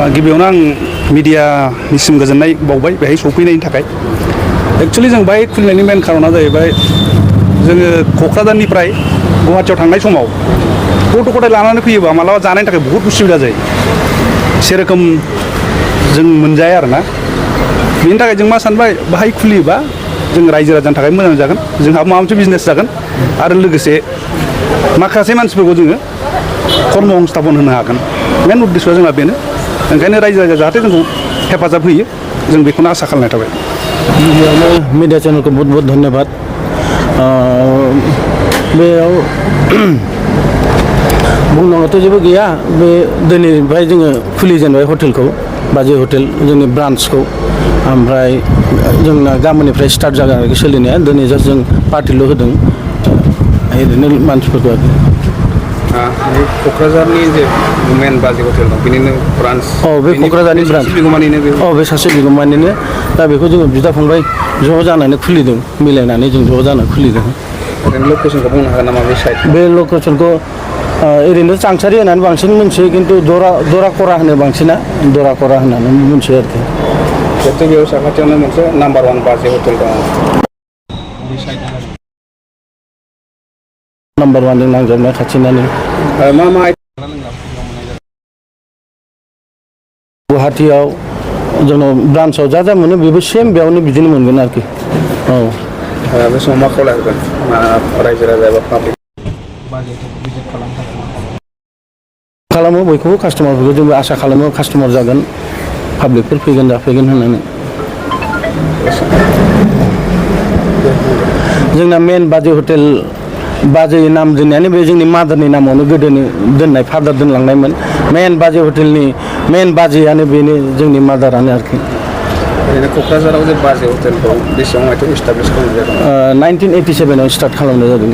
गिबियावनो आं मिडियानिसिम गोजोननाय बावबाय बेहाय सफैनायनि थाखाय। एक्चुअलि जों बाहाय खुलिनायनि मेन खारना जाहैबाय जोङो क'क्राझारनिफ्राय गुवाहाटियाव थांनाय समाव गथ' गथाय लानानै फैयोबा मालाबा जानायनि थाखाय बहुद उसुबिदा जायो। सेरोखोम जों मोनजाया आरोना। बेनि थाखाय जों मा सानबाय बाहाय खुलियोबा जों रायजो राजानि थाखाय मोजां जागोन, जोंहा माबा मोनसे बिजनेस जागोन आरो लोगोसे माखासे मानसिफोरखौ जोङो कर्म संस्थापन होनो हागोन। मेन उद्देश्यआ जोंना बेनो। ओंखायनो रायजो राजा जाहाथे जोंखौ हेफाजाब होयो जों बेखौनो आसा खालामनाय थाबाय। गिबियावनो मिडिया चेनेलखौ बहुत बहुत धन्यबाद। बेयाव बुंनांगौथ' जेबो गैया। बे दिनैनिफ्राय जोङो खुलिजेनबाय हटेलखौ, बाजै हटेल जोंनि ब्रान्सखौ। ओमफ्राय जोंना गाबोननिफ्राय स्टार्ट जागोन आरोखि सोलिनाया। दिनै जास्ट जों पार्टिल' होदों ओरैनो मानसिफोरखौ आरोखि। क'क्राझारनि जे मेन बाजै हटेल दं बेनिनो ब्रान्स। बे क'क्राझारनि ब्रान्स बिगोमानिनो बे। बे सासे बिगोमानिनो। दा बेखौ जोङो बिदा फंबाय ज' जानानै खुलिदों, मिलायनानै जों ज' जानानै खुलिदों। ओरैनो लकेसनखौ बुंनो हागोन नामा बे साइड? बे लकेसनखौ ओरैनो चांसारि होननानै बांसिन मोनथियो, खिन्थु दराकरा होनो बांसिना, दराकरा होननानै मोनथियो आरोखि। जिहेतु बेयाव साखाथियावनो मोनसे नाम्बार 1 बाजै हटेल दङ। नाम्बार 1 जों नांजाबनाय खाथिनानो। मा मा गुवाहाटियाव जोंनाव ब्रान्सआव जा जा मोनो बेबो सेम बेयावनो बिदिनो मोनगोन आरोखि। बे समाव मा खावलायगोन रायजो राजा एबा पाब्लिक? खालामो बयखौबो, कास्टमारफोरखौ जोंबो आसा खालामो कास्टमार जागोन, पाब्लिकफोर फैगोन जाफैगोन होननानै। जोंना मेन बाजै हटेल, बाजै नाम दोननायानो बे जोंनि मादारनि नामावनो गोदोनि दोननाय, फादार दोनलांनायमोन। मेन बाजै हटेलनि मेन बाजैयानो बेनो, जोंनि मादारानो आरोखि। ओरैनो क'क्राझाराव जे बाजै हटेलखौ बेसेबां मायथाइयाव इस्टाब्लिस खालामनाय जादों? 1987आव स्टार्ट खालामनाय जादों।